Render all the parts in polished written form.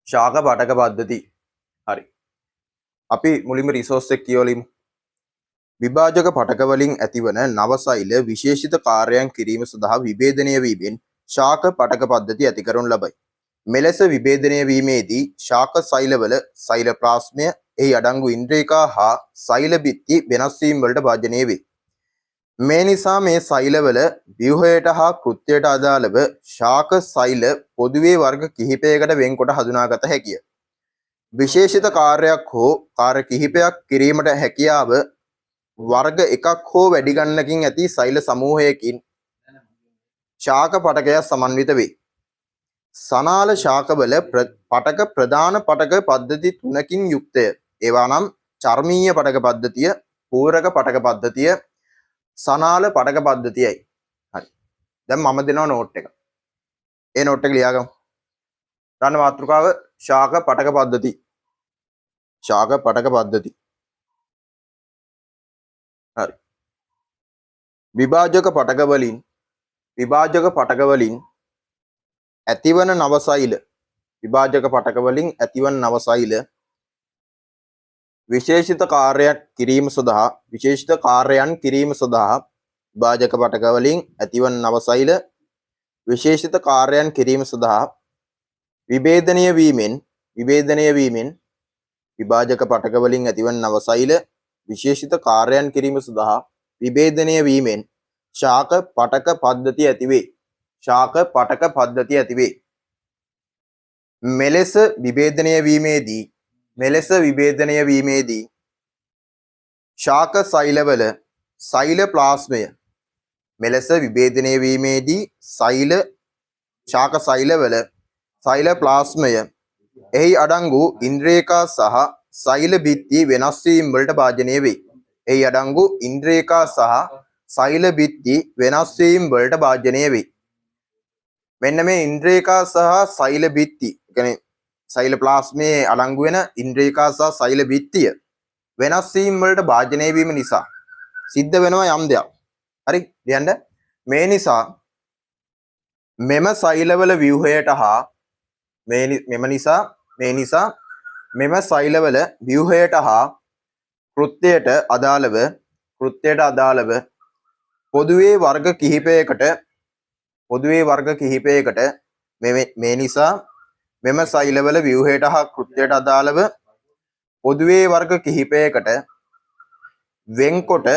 ශාක පටක පද්ධති. හරි. අපි මුලින්ම රිසෝස් එක කියවලිමු. විභාජක පටක වලින් ඇතිවන නවසෛල විශේෂිත කාර්යයන් කිරීම සඳහා විභේදනය වීමෙන් ශාක පටක පද්ධති ඇති කරනු ලබයි. මෙලෙස විභේදනය වීමේදී ශාක සෛලවල සෛල ප්ලාස්මය, එහි අඩංගු ඉන්ද්‍රියකා හා සෛල බිත්ති වෙනස් වීම වලට භාජනය වේ. මේ නිසා මේ සෛලවල ව්‍යුහයට හා කෘත්‍යයට අදාළව ශාක සෛල පොදුවේ වර්ග කිහිපයකට වෙන්කොට හඳුනාගත හැකිය. විශේෂිත කාර්යයක් හෝ කාර්ය කිහිපයක් කිරීමට හැකියාව වර්ග එකක් හෝ වැඩි ගණනකින් ඇති සෛල සමූහයකින් ශාක පටකය සමන්විත වේ. සනාල ශාකවල පටක ප්‍රධාන පටක පද්ධති තුනකින් යුක්තය. ඒවා නම් චර්මීය පටක පද්ධතිය, පූරක පටක පද්ධතිය, සනාල පටක පද්ධතියයි. හරි. දැන් මම දෙනවා නෝට් එක. ඒ නෝට් එක ලියාගමු. ගන්න මාතෘකාව ශාක පටක පද්ධති. ශාක පටක පද්ධති. හරි. විභාජක පටක වලින් ඇතිවන නවසෛල විශේෂිත කාර්යයන් කිරීම සඳහා විභාජක පටක වලින් ඇතිවන නවසෛල විශේෂිත කාර්යයන් කිරීම සඳහා විභේදනය වීමෙන් විභාජක පටක වලින් ඇතිවන නවසෛල විශේෂිත කාර්යයන් කිරීම සඳහා විභේදනය වීමෙන් ශාක පටක පද්ධතිය ඇතිවේ. මෙලෙස විභේදනය වීමේදී ශාක සෛලවල සෛල ප්ලාස්මය ශාක සෛලවල සෛල ප්ලාස්මය, එහි අඩංගු ඉන්ද්‍රියකා සහ සෛල බිත්ති වෙනස් වීම වලට භාජනය වේ. මෙන්න මේ ඉන්ද්‍රියකා සහ සෛල බිත්ති, කියන්නේ සෛල ප්ලාස්මයේ අඩංගු වෙන ඉන්ද්‍රියකා සහ සෛල බිත්තිය වෙනස් වීම වලට භාජනය වීම නිසා සිද්ධ වෙනවා යම් දෙයක්. හරි ලියන්න. මේ නිසා මෙම සෛලවල ව්‍යුහයට හා කෘත්‍යයට අදාළව පොදුවේ වර්ග කිහිපයකට මේ නිසා මෙම සෛලවල ව්‍යුහයට හා කෘත්‍යයට අදාළව පොදුවේ වර්ග කිහිපයකට වෙන්කොට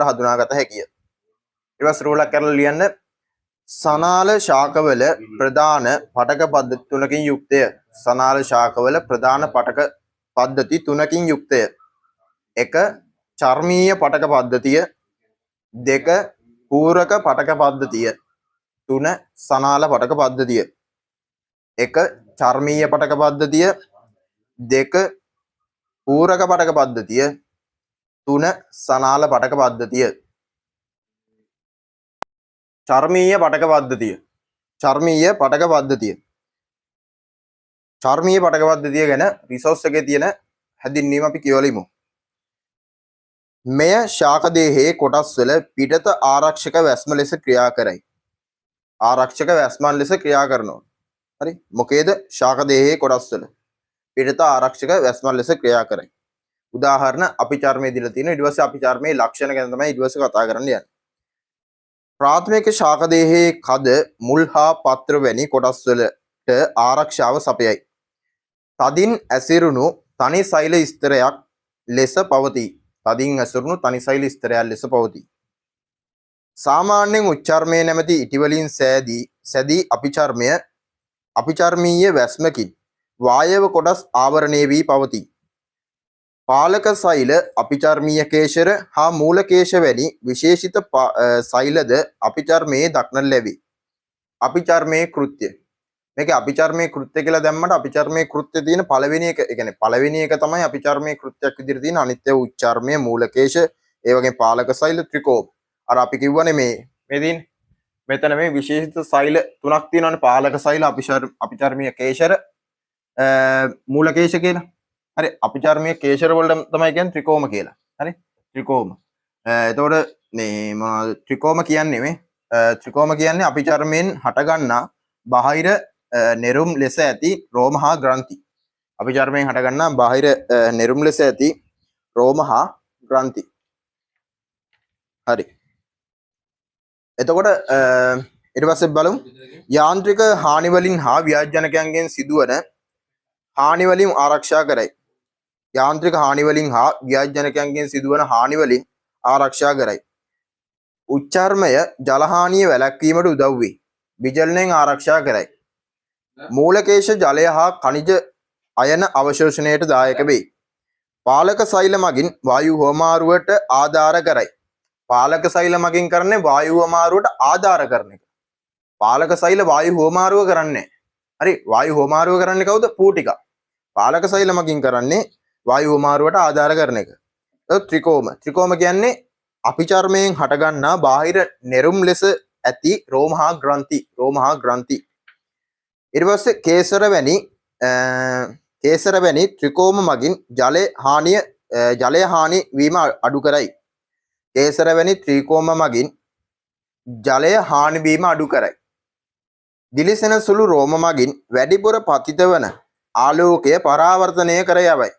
හඳුනාගත හැකිය. ඊට පස්සේ රෝලක් කරලා ලියන්න. සනාල ශාකවල ප්‍රධාන පටක පද්ධති තුනකින් යුක්තය. 1. චර්මීය පටක පද්ධතිය. 2. පූරක පටක පද්ධතිය. 3. සනාල පටක පද්ධතිය. 1. චර්මීය පටක පද්ධතිය. 2. පූරක පටක පද්ධතිය. 3. සනාල පටක පද්ධතිය. චර්මීය පටක පද්ධතිය ගැන රිසෝස් එකේ තියෙන හැදින්වීම අපි කියවලිමු. මෙය ශාක දේහයේ කොටස් වල පිටත ආරක්ෂක වැස්ම ලෙස ක්‍රියා කරනවා. හරි. මොකේද? ශාක දේහයේ කොටස් වල පිටත ආරක්ෂක වැස්ම ලෙස ක්‍රියා කරයි. උදාහරණ අපි චර්මයේ දීලා තියෙනවා. ඊට පස්සේ අපි චර්මයේ ලක්ෂණ ගැන තමයි ඊට පස්සේ කතා කරන්න යන්නේ. ප්‍රාථමික ශාක දේහයේ කද, මුල් හා පත්‍ර වැනි කොටස් වලට ආරක්ෂාව සපයයි. තදින් ඇසිරුණු තනි සෛල ස්තරයක් ලෙස පවතී. සාමාන්‍යයෙන් උච්චර්මයේ නැමැති ඉටිවලින් සැදී අපිචර්මීය වැස්මකින් වායව කොටස් ආවරණය වී පවතී. පාලක සෛල, අපිචර්මීය කේශර හා මූල කේශ වැනි විශේෂිත සෛලද අපිචර්මයේ දක්නට ලැබේ. අපිචර්මයේ කෘත්‍ය. මේක අපිචර්මයේ කෘත්‍ය කියලා දැම්මට අපිචර්මයේ කෘත්‍ය තියෙන පළවෙනි එක තමයි අපිචර්මයේ කෘත්‍යයක් විදිහට තියෙන අනිත්‍ය උච්චර්මය, මූල කේශ, ඒ වගේම පාලක සෛල, ත්‍රිකෝම. අර අපි කිව්වනේ මේ තියෙන මෙතන මේ විශේෂිත සෛල තුනක් තියෙනවානේ. පාලක සෛල, අපිචර්මීය කේශර, මූල කේශ කියලා. හරි. අපිචර්මීය කේශර වලට තමයි කියන්නේ ත්‍රිකෝම කියලා. හරි. ත්‍රිකෝම. එතකොට මේ ත්‍රිකෝම කියන්නේ අපිචර්මයෙන් හටගන්නා බාහිර නෙරුම් ලෙස ඇති රෝම හා ග්‍රන්ථි. අපි චර්මයෙන් හටගන්නා බාහිර නෙරුම් ලෙස ඇති රෝම හා ග්‍රන්ථි. හරි. එතකොට ඊට පස්සේ බලමු යාන්ත්‍රික හානි වලින් හා ව්‍යාජනකයන්ගෙන් සිදුවන හානි වලින් ආරක්ෂා කරයි. යාන්ත්‍රික හානි වලින් හා ව්‍යාජනකයන්ගෙන් සිදුවන හානි වලින් ආරක්ෂා කරයි. උච්චර්මය ජල හානිය වැළැක්වීමට උදව් වේ. විජලනයෙන් ආරක්ෂා කරයි. මූලකේශ ජලය හා khනිජ අයන අවශෝෂණයට දායක වේ. පාලක සෛල මගින් වායු හුවමාරුවට ආධාර කරයි. පාලක සෛල මගින් කරන්නේ වායු හුවමාරුවට ආධාර කරන එක. පාලක සෛල වායු හුවමාරුව කරන්නේ. හරි වායු හුවමාරුව කරන්නේ කවුද? පූටිකා. පාලක සෛල මගින් කරන්නේ වායු හුවමාරුවට ආධාර කරන එක. ත්‍රිකෝම. ත්‍රිකෝම කියන්නේ අපි චර්මයෙන් හටගන්නා බාහිර නෙරුම් ලෙස ඇති රෝම හා ග්‍රන්ථි. රෝම හා ග්‍රන්ථි. ඊට පස්සේ කේසර වැනි ත්‍රිකෝම මගින් ජලය හානි වීම අඩු කරයි. කේසර වැනි ත්‍රිකෝම මගින් ජලය හානි වීම අඩු කරයි. දිලිසෙන සුළු රෝම මගින් වැඩිපුර පතිත වන ආලෝකය පරාවර්තනය කර යවයි.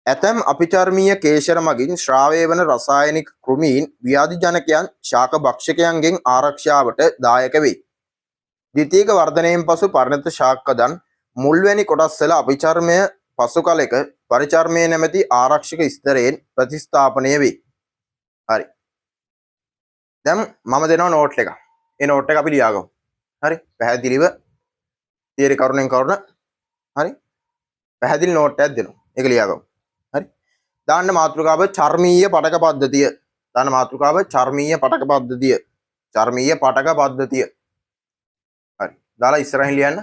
ඇතැම් අපිචර්මීය කේශර මගින් ශ්‍රාවය වන රසායනික කෘමීන් ව්‍යාධි ජනකයන් ශාක භක්ෂකයන්ගෙන් ආරක්ෂාවට දායක වේ. ද්විතීයික වර්ධනයෙන් පසු පරිණත ශාකදන් මුල්වැනි කොටස්වල අපිචර්මය පසු කලෙක පරිචර්මය නැමැති ආරක්ෂක ස්තරයෙන් ප්‍රතිස්ථාපනය වේ. හරි. දැන් මම දෙනවා නෝට් එක. ඒ නෝට් එක අපි ලියාගමු. හරි. පැහැදිලිව තියරි කරුණෙන් කරුණ. හරි. පැහැදිලි නෝට් එකක් දෙනවා. ඒක ලියාගමු. හරි. දාන්න මාතෘකාව චර්මීය පටක පද්ධතිය. දාන්න මාතෘකාව චර්මීය පටක පද්ධතිය. චර්මීය පටක පද්ධතිය. හරි. දාලා ඉස්සරහින් ලියන්න.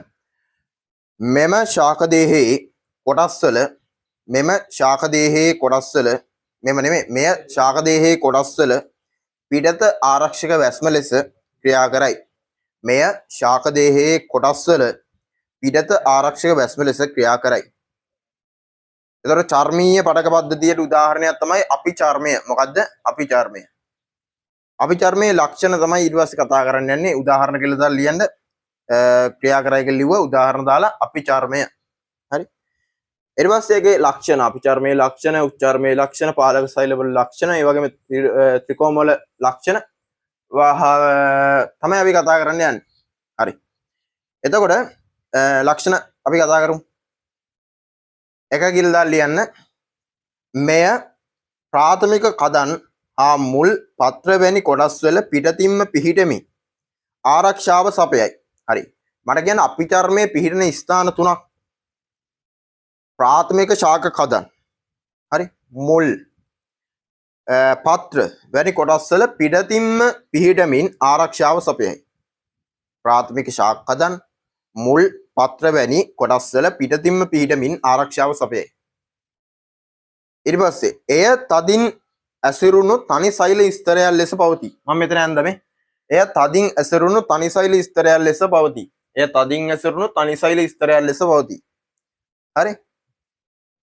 මෙම ශාක දේහයේ කොටස්වල මෙම ශාක දේහයේ කොටස්වල මෙය ශාක දේහයේ කොටස්වල පිටත ආරක්ෂක වැස්ම ලෙස ක්‍රියා කරයි. මෙය ශාක දේහයේ කොටස්වල පිටත ආරක්ෂක වැස්ම ලෙස ක්‍රියා කරයි. එතකොට චර්මීය පටක පද්ධතියට උදාහරණයක් තමයි අපිචර්මය. මොකද්ද? අපිචර්මය. අපිචර්මයේ ලක්ෂණ තමයි ඊට පස්සේ කතා කරන්න යන්නේ. උදාහරණ කියලා දාලා ලියන්න. ක්‍රියා කරයි කියලා ලිව්වා. උදාහරණ දාලා අපිචර්මය. හරි. ඊට පස්සේ ඒකේ ලක්ෂණ අපිචර්මයේ ලක්ෂණ, උච්චර්මයේ ලක්ෂණ, පාලක සෛල වල ලක්ෂණ, ඒ වගේම ත්‍රිකෝම වල ලක්ෂණ තමයි අපි කතා කරන්න යන්නේ. හරි. එතකොට ලක්ෂණ අපි කතා කරමු. එක ගිල්දා ලියන්න. මෙය ප්‍රාථමික කදන් හා මුල් පත්‍ර වැනි කොටස් වල පිටතින්ම පිහිටමි ආරක්ෂාව සපයයි. හරි. මට කියන්න අපිචර්මයේ පිහිටන ස්ථාන තුනක්. ප්‍රාථමික ශාක කදන්. හරි. මුල් පත්‍ර වැනි කොටස් වල පිටතින්ම පිහිටමින් ආරක්ෂාව සපයයි. ප්‍රාථමික ශාක කදන් මුල් පත්‍ර වැනි කොටස් වල පිටතින්ම පිහිටමින් ආරක්ෂාව සපයයි. ඊට පස්සේ එය තදින් ඇසිරුණු තනි සෛල ස්තරයක් ලෙස පවතී. මම මෙතන යන්දමේ. එය තදින් ඇසිරුණු තනි සෛල ස්තරයක් ලෙස පවතී. එය තදින් ඇසිරුණු තනි සෛල ස්තරයක් ලෙස පවතී. හරි.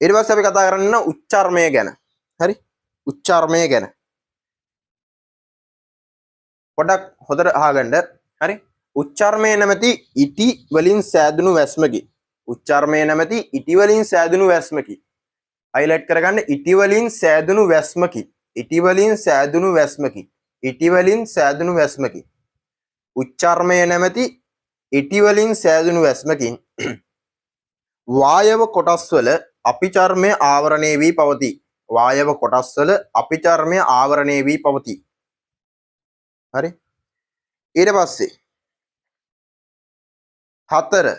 ඊට පස්සේ අපි කතා කරන්න උච්චර්මය ගැන. හරි. උච්චර්මය ගැන පොඩක් හොඳට අහගන්න. හරි. උච්චර්මය නැමැති ඉටි වලින් සෑදුණු වැස්මකි. උච්චර්මය නැමැති ඉටි වලින් සෑදුණු වැස්මකි. හයිලයිට් කරගන්න. ඉටි වලින් සෑදුණු වැස්මකි. ඉටි වලින් සෑදුණු වැස්මකි. ඉටි වලින් සෑදුණු වැස්මකි. උච්චර්මය නැමැති ඉටි වලින් සෑදුණු වැස්මකින් වායව කොටස්වල අපිචර්මය ආවරණය වී පවතී. වායව කොටස්වල අපිචර්මය ආවරණය වී පවතී. හරි. ඊට පස්සේ 4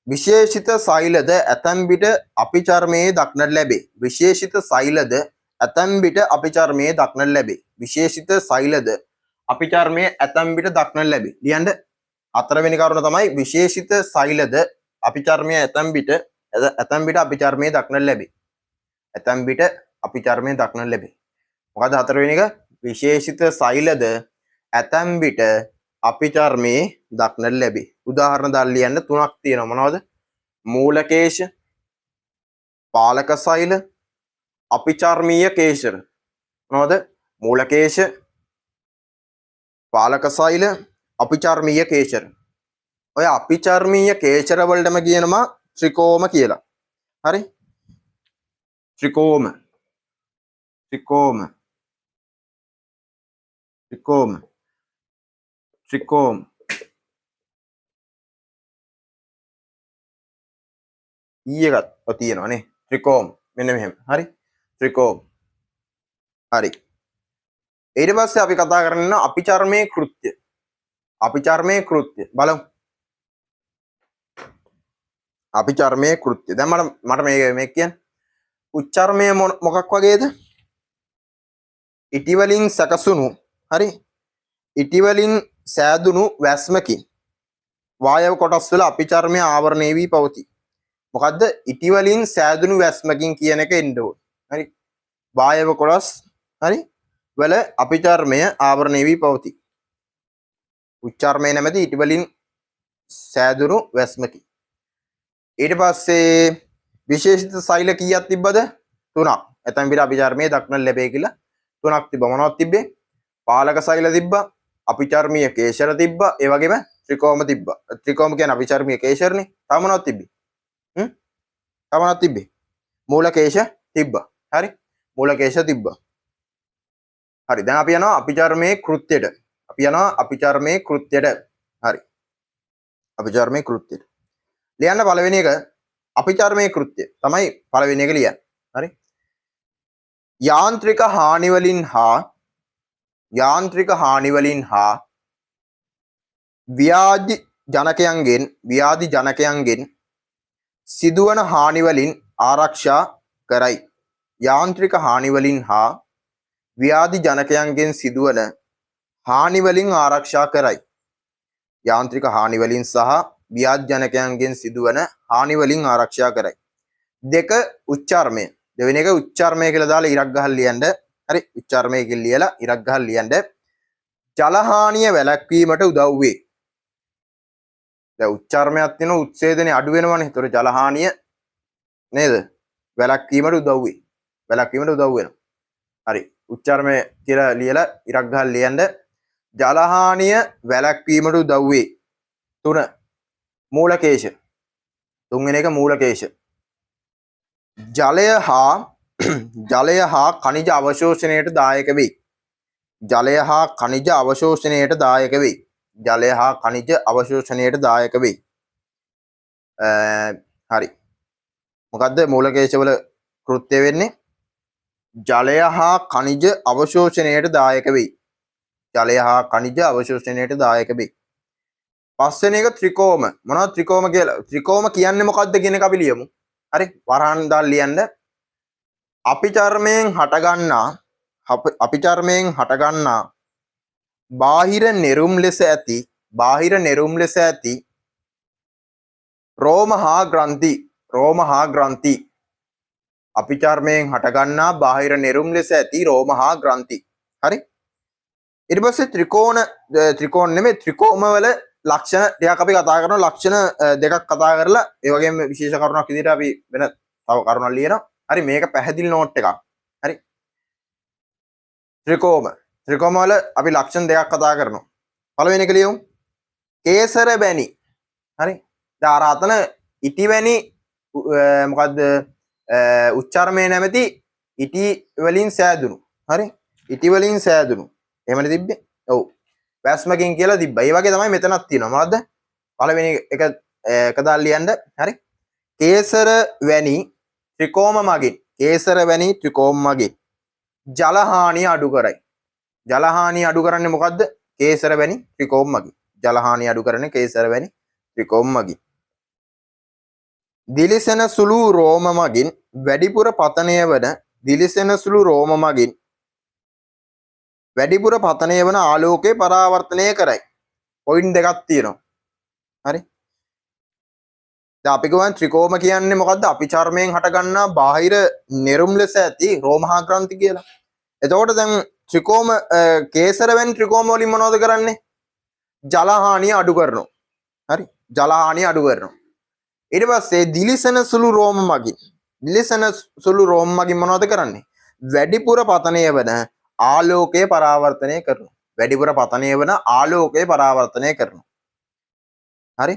විශේෂිත සෛලද ඇතැම් විට අපිචර්මයේ දක්නට ලැබේ. විශේෂිත සෛලද ඇතැම් විට අපිචර්මයේ දක්නට ලැබේ. විශේෂිත සෛලද අපිචර්මයේ ඇතැම් විට දක්නට ලැබේ. ලියන්න. 4 වෙනි කරුණ තමයි විශේෂිත සෛලද අපිචර්මයේ ඇතැම් විට අපිචර්මයේ දක්නට ලැබේ. ඇතැම් විට අපිචර්මයේ දක්නට ලැබේ. මොකද 4 වෙනි එක? විශේෂිත සෛලද ඇතැම් විට අපිචර්මයේ දක්නට ලැබේ. උදාහරණ දාලා ලියන්න 3ක් තියෙනවා. මොනවද? මූලකේශ, පාලක සෛල, අපිචර්මීය කේශර. මොනවද? මූලකේශ, පාලක සෛල, අපිචර්මීය කේශර. ඔය අපිචර්මීය කේශර වලටම කියනවා ත්‍රිකෝම කියලා. හරි? ත්‍රිකෝම ත්‍රිකෝම ත්‍රිකෝම ත්‍රිකෝම ඊයකට ඔය තියෙනවානේ ත්‍රිකෝම මෙන්න මෙහෙම. හරි? ත්‍රිකෝම. හරි. ඊට පස්සේ අපි කතා කරන්නේ අපිචර්මයේ කෘත්‍ය. අපිචර්මයේ කෘත්‍ය බලමු. අපිචර්මයේ කෘත්‍ය. දැන් මට මේක කියන්න. උච්චර්මය මොකක් වගේද? ඉටි වලින් සැකසුණු හරි? ඉටි වලින් සෑදුණු වැස්මකින් වායව කොටස් වල අපිචර්මය ආවරණය වී පවතී. මොකද්ද? ඉටි වලින් සෑදුණු වැස්මකින් කියන එක එන්න ඕන. හරි? වායව කොටස් හරි? වල අපිචර්මය ආවරණය වී පවතී. උච්චර්මය නැමැති ඉටි වලින් සෑදුණු වැස්මකින්. ඊට පස්සේ විශේෂිත සෛල කීයක් තිබ්බද? 3ක්. එතන විතර අපිචර්මයේ දක්නට ලැබේ කියලා 3ක් තිබ්බා. මොනවද තිබ්බේ? පාලක සෛල තිබ්බා, අපිචර්මීය කේශර තිබ්බා, ඒ වගේම ත්‍රිකෝම තිබ්බා. ත්‍රිකෝම කියන්නේ අපිචර්මීය කේශරනේ. තව මොනවද තිබ්බේ? තව මොනවද තිබ්බේ? මූලකේශ තිබ්බා. හරි? මූලකේශ තිබ්බා. හරි. දැන් අපි යනවා අපිචර්මයේ කෘත්‍යයට. අපි යනවා අපිචර්මයේ කෘත්‍යයට. හරි. අපිචර්මයේ කෘත්‍යයට. ලියන්න පළවෙනි එක අපිචර්මයේ කෘත්‍ය තමයි පළවෙනි එක ලියන්න. හරි? යාන්ත්‍රික හානි වලින් හා ව්‍යාධි ජනකයන්ගෙන් සිදුවන හානි වලින් ආරක්ෂා කරයි. යාන්ත්‍රික හානි වලින් හා ව්‍යාධි ජනකයන්ගෙන් සිදුවන හානි වලින් ආරක්ෂා කරයි. යාන්ත්‍රික හානි වලින් සහ ව්‍යාධි ජනකයන්ගෙන් සිදුවන හානි වලින් ආරක්ෂා කරයි. දෙක උච්චර්මය. දෙවෙනි එක උච්චර්මය කියලා දාලා ඉරක් ගහලා ලියන්න. හරි? උච්චර්මය කියලා ලියලා ඉරක් ගහලා ලියන්න. ජලහානිය වැළැක්වීමට උදව් වේ. දැන් උච්චර්මයක් තියෙන උත්සේදනේ අඩු වෙනවනේ. ඒතර ජලහානිය නේද? වැළැක්වීමට උදව් වේ. වැළැක්වීමට උදව් වෙනවා. හරි. උච්චර්මය කියලා ලියලා ඉරක් ගහලා ලියන්න. ජලහානිය වැළැක්වීමට උදව් වේ. 3 මූලකේශ. තුන්වෙනි එක මූලකේශ. ජලය හා ඛනිජ අවශෝෂණයට දායක වේ. ජලය හා ඛනිජ අවශෝෂණයට දායක වේ. ජලය හා ඛනිජ අවශෝෂණයට දායක වේ. හරි. මොකද්ද මූලකේශවල කෘත්‍ය වෙන්නේ? ජලය හා ඛනිජ අවශෝෂණයට දායක වේ. ජලය හා ඛනිජ අවශෝෂණයට දායක වේ. පස්වෙනි එක ත්‍රිකෝම. මොනවද ත්‍රිකෝම කියලා? ත්‍රිකෝම කියන්නේ මොකද්ද කියන එක අපි ලියමු. හරි? වරහන් දාලා ලියන්න. අපිචර්මයෙන් හටගන්නා බාහිර නෙරුම් ලෙස ඇති රෝම හා ග්‍රන්ථි. අපිචර්මයෙන් හටගන්නා බාහිර නෙරුම් ලෙස ඇති රෝම හා ග්‍රන්ථි. හරි? ඊට පස්සේ ත්‍රිකෝණ නෙමෙයි ත්‍රිකෝම වල ලක්ෂණ ටිකක් අපි කතා කරනවා. ලක්ෂණ දෙකක් කතා කරලා ඒ වගේම විශේෂ කරුණක් විදිහට අපි වෙන තව කරුණක් ලියනවා. හරි? මේක පැහැදිලි නෝට් එකක්. හරි? ත්‍රිකෝම වල අපි ලක්ෂණ දෙකක් කතා කරනවා. පළවෙනි එක ලියමු. කේසර වැනි. හරි? දැන් අර අතන ඉටි වැනි මොකද්ද උච්චර්මය නැමැති ඉටි වලින් සෑදුණු. හරි? ඉටි වලින් සෑදුණු. එහෙමනේ තිබ්බේ? ඔව්. වැස්මකින් කියලා තිබ්බා. ඒ වගේ තමයි මෙතනක් තියෙනවා. මොකද්ද? පළවෙනි එක දාලා ලියන්න. හරි? කේසර වැනි ත්‍රිකෝම මගින් ජලහානිය අඩු කරයි. ජලහානිය අඩු කරන්නේ මොකද්ද? කේසර වැනි ත්‍රිකෝම මගින්. ජලහානිය අඩු කරන්නේ කේසර වැනි ත්‍රිකෝම මගින්. දිලිසෙන සුළු රෝම මගින් වැඩිපුර පතනය වන ආලෝකය පරාවර්තනය කරයි. පොයින්ට් දෙකක් තියෙනවා. හරි? දැන් අපි කියවන ත්‍රිකෝම කියන්නේ මොකද්ද? අපිචර්මයෙන් හටගන්නා බාහිර නෙරුම් ලෙස ඇති රෝමහා ග්‍රන්ථි කියලා. එතකොට දැන් ත්‍රිකෝම කේසර වැනි ත්‍රිකෝම වලින් මොනවද කරන්නේ? ජලහානිය අඩු කරනවා. හරි? ජලහානිය අඩු කරනවා. ඊට පස්සේ දිලිසෙන සුළු රෝම මගින් මොනවද කරන්නේ? වැඩිපුර පතනය වන ආලෝකය පරාවර්තනය කරනවා. හරි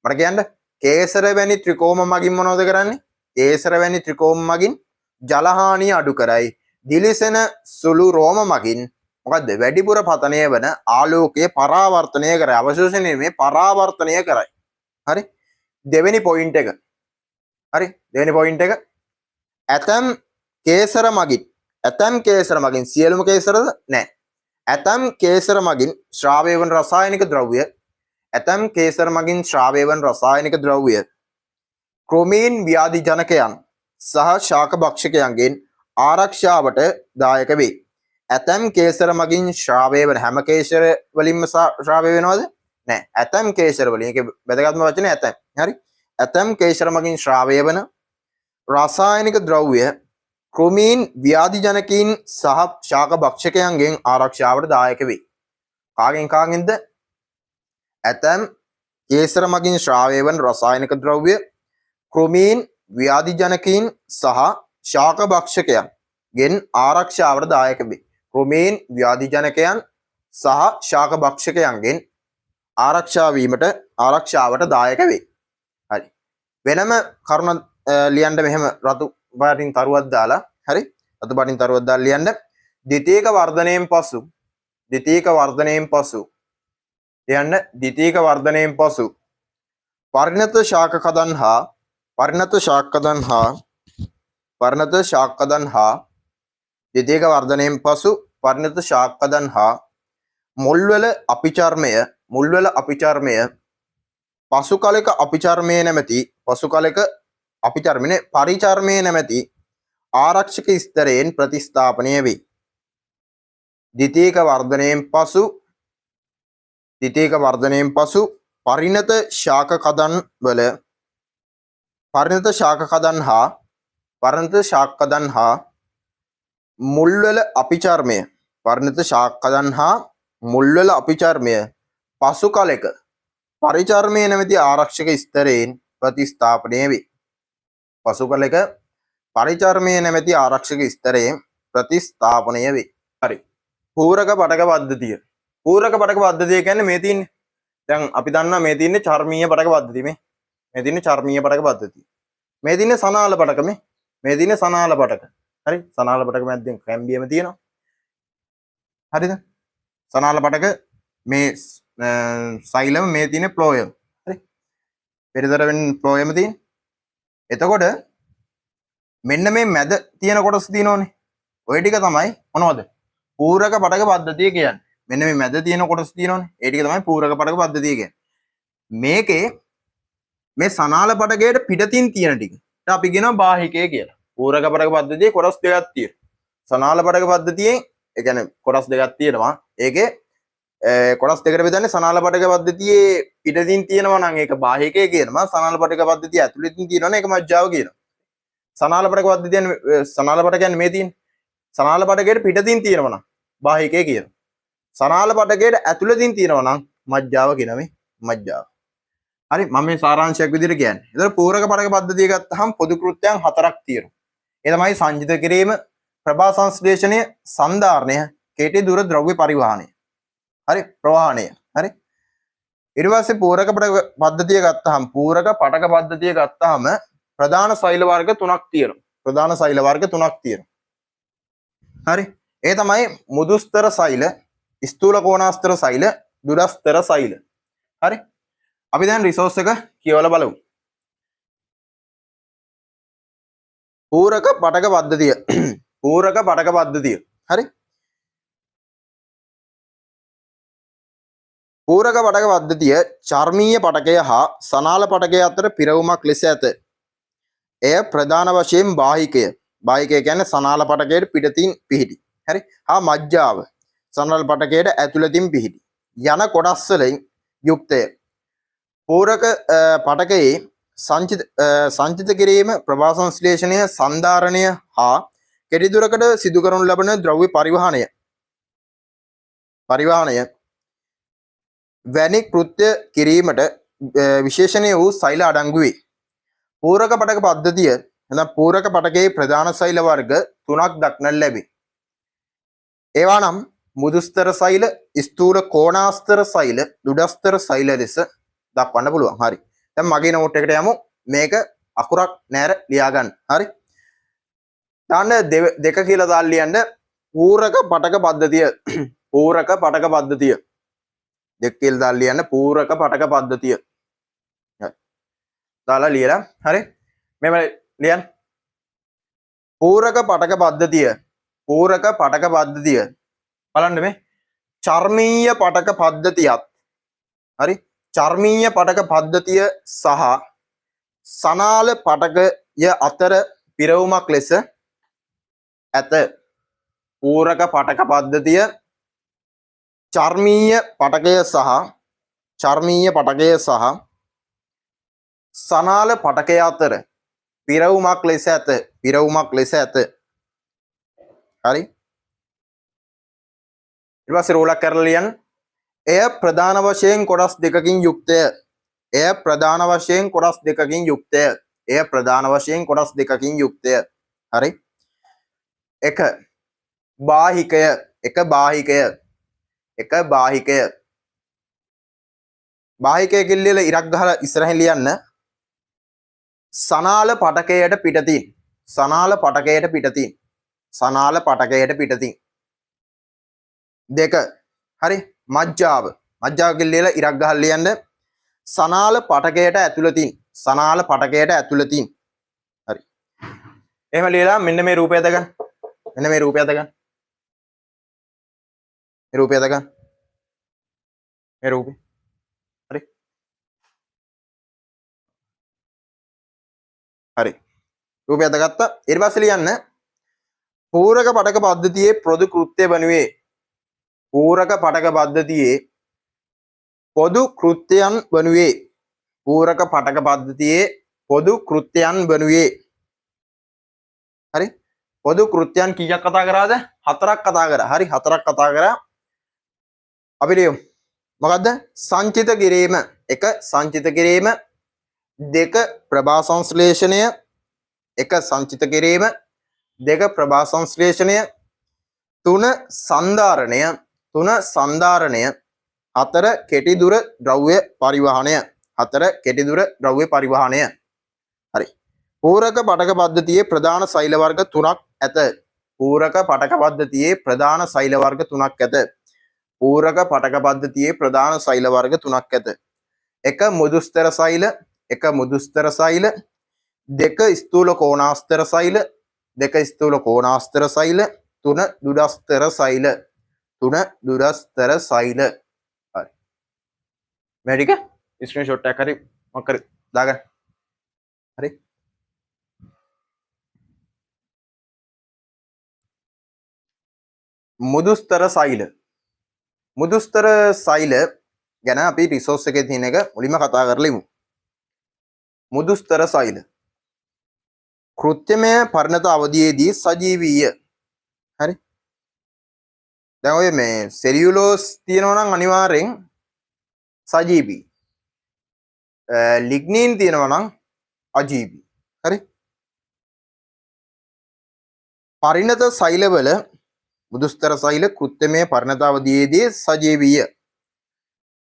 මට කියන්න කේසර වැනි ත්‍රිකෝම මගින් මොනවද කරන්නේ? කේසර වැනි ත්‍රිකෝම මගින් ජලහානිය අඩු කරයි. දිලිසෙන සුළු රෝම මගින් මොකද්ද වැඩිපුර පතනය වන ආලෝකයේ පරාවර්තනය කරයි. අවශෝෂණය මේ පරාවර්තනය කරයි. හරි දෙවෙනි පොයින්ට් එක. හරි දෙවෙනි පොයින්ට් එක ඇතම් කේසර මගින් සියලුම කේසරද නැහැ. ඇතම් කේසර මගින් ශ්‍රාවය වන රසායනික ද්‍රව්‍ය ක්‍රොමීන් ව්‍යාධි ජනකයන් සහ ශාක භක්ෂකයන්ගෙන් ආරක්ෂාවට දායක වේ. ඇතම් කේසර මගින් ශ්‍රාවය වන හැම කේසර වලින්ම ශ්‍රාවය වෙනවද? නැහැ. ඇතම් කේසර වලින් ඒක වැදගත්ම වචනේ ඇතම්. හරි. ඇතම් කේසර මගින් ශ්‍රාවය වන රසායනික ද්‍රව්‍ය ක්‍රොමීන් ව්‍යාධි ජනකීන් සහ ශාක භක්ෂකයන්ගෙන් ආරක්ෂාවට දායක වේ. කාගෙන්ද? ඇතම් කේසර මගින් ශ්‍රාවය වන රසායනික ද්‍රව්‍ය ක්‍රොමීන් ව්‍යාධි ජනකීන් සහ ශාක භක්ෂකයන්ගෙන් ආරක්ෂාවට දායක වේ. ක්‍රොමීන් ව්‍යාධි ජනකයන් සහ ශාක භක්ෂකයන්ගෙන් ආරක්ෂාවට දායක වේ. හරි. වෙනම කරුණ ලියන්න මෙහෙම රතු පාටින් තරුවක් දාලා හරි රතු පාටින් තරුවක් දාලා ලියන්න ද්විතීක වර්ධනයෙන් පසු පරිණත ශාක කදන් හා මුල්වල අපිචර්මය පසු කලක පරිචර්මය නැමැති ආරක්ෂක ස්තරයෙන් ප්‍රතිස්ථාපනය වේ. ද්විතීක වර්ධනයෙන් පසු පරිණත ශාක කදන් හා මුල්වල අපිචර්මය පසු කලක පරිචර්මය නැමැති ආරක්ෂක ස්තරයෙන් ප්‍රතිස්ථාපනය වේ. හරි. පූරක පටක පද්ධතිය. පූරක පටක පද්ධතිය කියන්නේ මේ තියෙන්නේ. දැන් අපි දන්නවා මේ තියෙන්නේ චර්මීය පටක පද්ධතිය මේ. මේ තියෙන්නේ චර්මීය පටක පද්ධතිය. මේ තියෙන්නේ සනාල පටක මේ. මේ තියෙන්නේ සනාල පටක. හරි. සනාල පටක මැද්දෙන් කැම්බියම තියෙනවා. හරිද? සනාල පටක මේ සෛලම මේ තියෙන්නේ ෆ්ලෝයම්. හරි. පෙරදර වෙන ෆ්ලෝයම තියෙන්නේ. එතකොට මෙන්න මේ මැද තියෙන කොටස් තියෙනෝනේ. ඔය ටික තමයි මොනවද? පූරක පටක පද්ධතිය කියන්නේ. මෙන්න මේ මැද තියෙන කොටස් තියෙනෝනේ. ඒ ටික තමයි පූරක පටක පද්ධතිය කියන්නේ. මේකේ මේ සනාල පටකයට පිටතින් තියෙන ටික අපි කියනවා බාහිකය කියලා. පූරක පටක පද්ධතියේ කොටස් දෙකක් තියෙනවා. සනාල පටක පද්ධතියේ ඒ කියන්නේ කොටස් දෙකක් තියෙනවා. ඒකේ කොටස් දෙකට බෙදන්නේ සනාල පටක පද්ධතියේ පිටතින් තියෙනවා නම් ඒක බාහිකය කියනවා. සනාල පටක පද්ධතිය ඇතුළතින් තියෙනවා නම් ඒක මජ්ජාව කියනවා. සනාල පටක පද්ධතිය කියන්නේ සනාල පටක කියන්නේ මේ තියෙන්නේ. සනාල පටකයට පිටතින් තියෙනවා නම් බාහිකය කියනවා. සනාල පටකයට ඇතුළතින් තියෙනවා නම් මජ්ජාව කියනවා මේ මජ්ජාව. හරි මම මේ සාරාංශයක් විදිහට කියන්නේ. ඒතර පූරක පටක පද්ධතිය ගත්තහම පොදු කෘත්‍යයන් හතරක් තියෙනවා. ඒ තමයි සංජිත කිරීම, ප්‍රභා සංශ්ලේෂණය, සන්ධාරණය, කෙටි දුර ද්‍රව්‍ය පරිවහනය. හරි ප්‍රවාහණය. හරි ඊට පස්සේ පූරක පටක පද්ධතිය ගත්තාම ප්‍රධාන සෛල වර්ග තුනක් තියෙනවා. හරි ඒ තමයි මුදුස්තර සෛල, ස්ථූල කෝණාස්තර සෛල, දුරස්තර සෛල. හරි අපි දැන් රිසෝස් එක කියවලා බලමු. පූරක පටක පද්ධතිය. හරි පූරක පටක පද්ධතිය චර්මීය පටකය හා සනාල පටකය අතර පිරවුමක් ලෙස ඇත. එය ප්‍රධාන වශයෙන් බාහිකය කියන්නේ සනාල පටකයට පිටතින් පිහිටි. හරි හා මජ්ජාව සනාල පටකයට ඇතුළතින් පිහිටි යන කොටස් වලින් යුක්තය. පූරක පටකයේ සංචිත කිරීම, ප්‍රභා සංශ්ලේෂණය, සන්ධාරණය හා කෙටි දුරකට සිදු කරනු ලබන ද්‍රව්‍ය පරිවහනය වැනි කෘත්‍ය කිරීමට විශේෂණය වූ සෛල අඩංගු වේ. පූරක පටක පද්ධතිය එනම් පූරක පටකයේ ප්‍රධාන සෛල වර්ග තුනක් දක්නට ලැබේ. ඒවා නම් මුදුස්තර සෛල, ස්ථූල කෝණාස්තර සෛල, දුඩස්තර සෛල ලෙස දක්වන්න පුළුවන්. හරි. දැන් මගේ නෝට් එකට යමු. මේක අකුරක් නැර ලියා ගන්න. හරි. දාන්න දෙක කියලා දාලා ලියන්න. පූරක පටක පද්ධතිය. පූරක පටක පද්ධතිය. දෙක කියලා දාලා ලියන්න පූරක පටක පද්ධතිය. හරි. දාලා ලියලා. හරි. මෙම ලියන්න. පූරක පටක පද්ධතිය. පූරක පටක පද්ධතිය. බලන්න මේ චර්මීය පටක පද්ධතියත් හරි චර්මීය පටක පද්ධතිය සහ සනාල පටකය අතර පිරවුමක් ලෙස ඇත. පූරක පටක පද්ධතිය චර්මීය පටකය සහ සනාල පටකය අතර පිරවුමක් ලෙස ඇත. පිරවුමක් ලෙස ඇත. හරි. ඊට පස්සේ රෝලක් කරලා ලියන්න. එය ප්‍රධාන වශයෙන් කොටස් දෙකකින් යුක්තය. එය ප්‍රධාන වශයෙන් කොටස් දෙකකින් යුක්තය. එය ප්‍රධාන වශයෙන් කොටස් දෙකකින් යුක්තය. හරි. එක බාහිකය. එක බාහිකය. එක බාහිකය. බාහිකය කියලා ඉරක් ගහලා ඉස්සරහින් ලියන්න. සනාල පටකයට පිටතින්. සනාල පටකයට පිටතින්. සනාල පටකයට පිටතින්. දෙක. හරි. මජ්ජාව. මජ්ජාව කියලා ඉරක් ගහලා ලියන්න. සනාල පටකයට ඇතුළතින්. සනාල පටකයට ඇතුළතින්. හරි. එහෙම ලියලා මෙන්න මේ රූපය දගන්න. මෙන්න මේ රූපය දගන්න. මේ රූපය දගන්න. මේ රූපය. හරි. හරි. රූපය දගත්තා. ඊට පස්සේ ලියන්න පූරක පටක පද්ධතියේ පොදු කෘත්‍ය වනුයේ පූරක පටක පද්ධතියේ පොදු කෘත්‍යයන් වනුයේ පූරක පටක පද්ධතියේ පොදු කෘත්‍යයන් වනුයේ හරි පොදු කෘත්‍යයන් කීයක් කතා කරාද? 4ක් කතා කරා. හරි 4ක් කතා කරා. අපි ලියමු. මොකද්ද? සංචිත කිරීම. 1 සංචිත කිරීම 2 ප්‍රභා සංශ්ලේෂණය 1 සංචිත කිරීම 2 ප්‍රභා සංශ්ලේෂණය 3 සන්ධාරණය 3 සන්ධාරණය 4 කෙටි දුර ද්‍රව්‍ය පරිවහනය 4 කෙටි දුර ද්‍රව්‍ය පරිවහනය. හරි. පූරක පටක පද්ධතියේ ප්‍රධාන සෛල වර්ග 3ක් ඇත. පූරක පටක පද්ධතියේ ප්‍රධාන සෛල වර්ග 3ක් ඇත. පූරක පටක පද්ධතියේ ප්‍රධාන සෛල වර්ග 3ක් ඇත. 1 මුදුස්තර සෛල 1 මුදුස්තර සෛල 2 ස්ථූල කෝණාස්තර සෛල 2 ස්ථූල කෝණාස්තර සෛල 3 දුරස්තර සෛල 3 දුරස්තර සෛල. හරි. මේ ටික ස්ක්‍රීන්ෂොට් එකක් හරි මොකක් හරි දාගන්න. හරි. මුදුස්තර සෛල. මුදුස්තර සෛල ගැන අපි රිසෝස් එකේ තියෙන එක මුලින්ම කතා කරලා ඉමු. මුදුස්තර සෛල කෘත්‍යමය පරිණත අවධියේදී සජීවීය. හරි. දැන් ඔය මේ සෙලියුලෝස් තියෙනවා නම් අනිවාර්යෙන් සජීවී. ලිග්නින් තියෙනවා නම් අජීවී. හරි. පරිණත සෛලවල මුදුස්තර සෛල කෘත්‍යමය පරිණත අවධියේදී සජීවීය.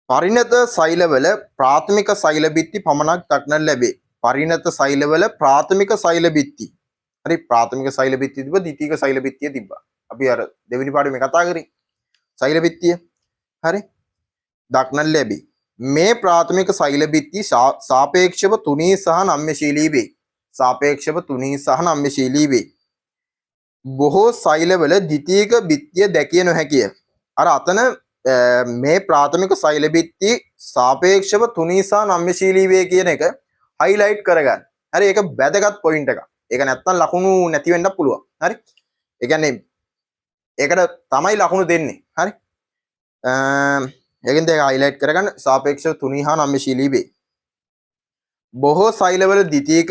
පරිණත සෛලවල ප්‍රාථමික සෛල බිත්ති පමණක් දක්නට ලැබේ. පරිණත සෛලවල ප්‍රාථමික සෛල බිත්ති. හරි ප්‍රාථමික සෛල බිත්තිය තිබ්බ ද්විතීක සෛල බිත්තිය තිබ්බා. අපි අර දෙවෙනි පාඩමේ කතා කරේ. සෛල බිත්තිය. හරි. දක්නට ලැබේ. මේ ප්‍රාථමික සෛල බිත්ති සාපේක්ෂව තුනී සහ නම්‍යශීලී වේ. සාපේක්ෂව තුනී සහ නම්‍යශීලී වේ. බොහෝ සෛලවල ද්විතීක බිත්තිය දැකිය නොහැකිය. අර අතන මේ ප්‍රාථමික සෛල බිත්ති සාපේක්ෂව තුනී සහ නම්‍යශීලී වේ කියන එක highlight කරගන්න. හරි ඒක වැදගත් point එකක්. ඒක නැත්තම් ලකුණු නැති වෙන්නත් පුළුවන්. හරි. ඒ කියන්නේ ඒකට තමයි ලකුණු දෙන්නේ. හරි. ඒකෙන්ද ඒක highlight කරගන්න සාපේක්ෂව තුනී හා නම්‍යශීලී වේ. බොහෝ සෛලවල ද්විතීක